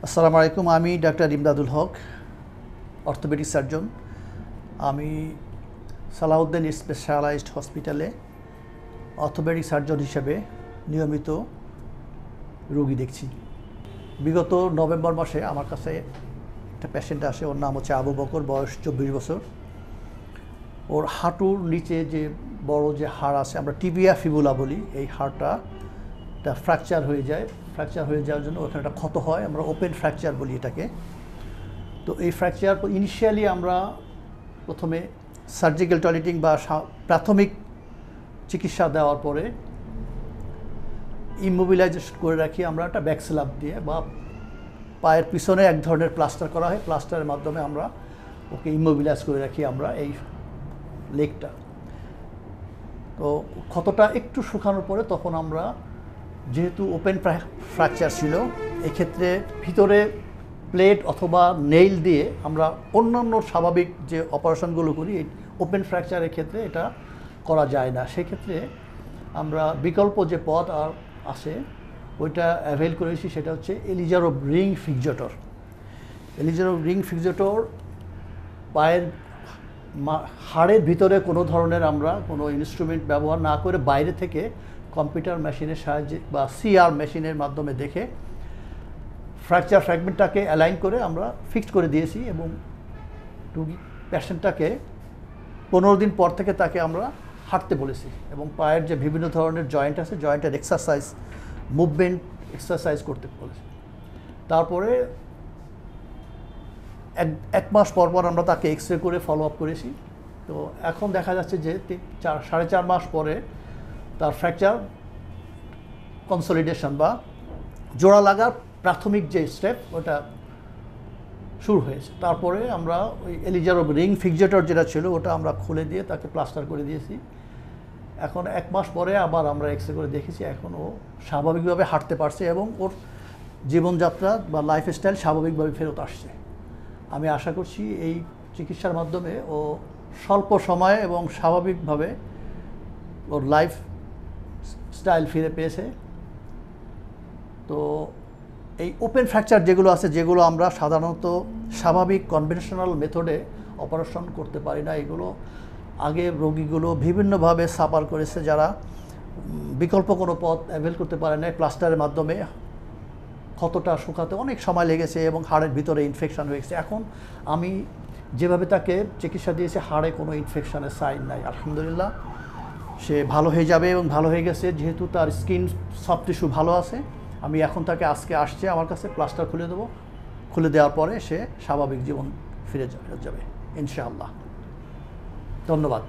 আসসালামু আলাইকুম। আমি ডাক্তার ইমদাদুল হক, অর্থোপেডিক সার্জন। আমি সালাউদ্দিন স্পেশালাইজড হসপিটালে অর্থোপেডিক সার্জন হিসেবে নিয়মিত রোগী দেখছি। বিগত নভেম্বর মাসে আমার কাছে একটা পেশেন্ট আসে, ওর নাম হচ্ছে আবু বকর, বয়স 24 বছর। ওর হাঁটুর নিচে যে বড় যে হাড় আছে, আমরা টিবিয়া ফিবুলা বলি, এই হাড়টা ফ্র্যাকচার হয়ে যায়। ফ্র্যাকচার হয়ে যাওয়ার জন্য ওখানে একটা ক্ষত হয়, আমরা ওপেন ফ্র্যাকচার বলি এটাকে। তো এই ফ্র্যাকচার ইনিশিয়ালি আমরা প্রথমে সার্জিক্যাল টয়লেটিং বা প্রাথমিক চিকিৎসা দেওয়ার পরে ইমোবিলাইজেশন করে রাখি আমরা একটা ব্যাক স্ল্যাব দিয়ে, বা পায়ের পিছনে এক ধরনের প্লাস্টার করা হয়। প্লাস্টারের মাধ্যমে আমরা ওকে ইমোবিলাইজ করে রাখি আমরা এই লেগটা। তো ক্ষতটা একটু শুকানোর পরে তখন আমরা, যেহেতু ওপেন ফ্র্যাকচার ছিল, এক্ষেত্রে ভিতরে প্লেট অথবা নেইল দিয়ে আমরা অন্যান্য স্বাভাবিক যে অপারেশনগুলো করি, এই ওপেন ফ্র্যাকচারের ক্ষেত্রে এটা করা যায় না। সেক্ষেত্রে আমরা বিকল্প যে পথ আর আছে ওইটা অ্যাভেল করেছি, সেটা হচ্ছে এলিজারো রিং ফিক্সেটর। এলিজারো রিং ফিক্সেটর পায়ের হাড়ের ভিতরে কোনো ধরনের আমরা কোনো ইনস্ট্রুমেন্ট ব্যবহার না করে বাইরে থেকে কম্পিউটার মেশিনের সাহায্যে বা সিআর মেশিনের মাধ্যমে দেখে ফ্র্যাকচার ফ্র্যাগমেন্টটাকে অ্যালাইন করে আমরা ফিক্সড করে দিয়েছি, এবং রোগী পেশেন্টটাকে 15 দিন পর থেকে তাকে আমরা হাঁটতে বলেছি, এবং পায়ের যে বিভিন্ন ধরনের জয়েন্ট আছে, জয়েন্টের এক্সারসাইজ, মুভমেন্ট এক্সারসাইজ করতে বলেছি। তারপরে এক মাস পর পর আমরা তাকে এক্সরে করে ফলো আপ করেছি। তো এখন দেখা যাচ্ছে যে 4.5 মাস পরে তার ফ্র্যাকচার কনসলিডেশন বা জোড়া লাগার প্রাথমিক যে স্টেপ ওটা শুরু হয়েছে। তারপরে আমরা ওই এলিজারো রিং ফিক্সেটর যেটা ছিল ওটা আমরা খুলে দিয়ে তাকে প্লাস্টার করে দিয়েছি। এখন 1 মাস পরে আবার আমরা এক্সরে করে দেখেছি, এখন ও স্বাভাবিকভাবে হাঁটতে পারছে এবং ওর জীবনযাত্রা বা লাইফস্টাইল স্বাভাবিকভাবে ফেরত আসছে। আমি আশা করছি এই চিকিৎসার মাধ্যমে ও স্বল্প সময়ে এবং স্বাভাবিকভাবে ওর লাইফ স্টাইল ফিরে পেয়েছে। তো এই ওপেন ফ্র্যাকচার যেগুলো আছে, যেগুলো আমরা সাধারণত স্বাভাবিক কনভেনশনাল মেথডে অপারেশন করতে পারি না, এগুলো আগে রোগীগুলো বিভিন্নভাবে সাফার করেছে, যারা বিকল্প কোনো পথ অ্যাভেল করতে পারে না। প্লাস্টারের মাধ্যমে ক্ষতটা শুকাতে অনেক সময় লেগেছে এবং হাড়ের ভিতরে ইনফেকশান হয়ে গেছে। এখন আমি যেভাবে তাকে চিকিৎসা দিয়েছি, হাড়ে কোনো ইনফেকশানের সাইন নাই, আলহামদুলিল্লাহ। সে ভালো হয়ে যাবে এবং ভালো হয়ে গেছে। যেহেতু তার স্কিন সফট টিস্যু ভালো আছে, আমি এখন তাকে আজকে আসছে আমার কাছে, প্লাস্টার খুলে দেবো। খুলে দেওয়ার পরে সে স্বাভাবিক জীবন ফিরে যাবে ইনশাআল্লাহ। ধন্যবাদ।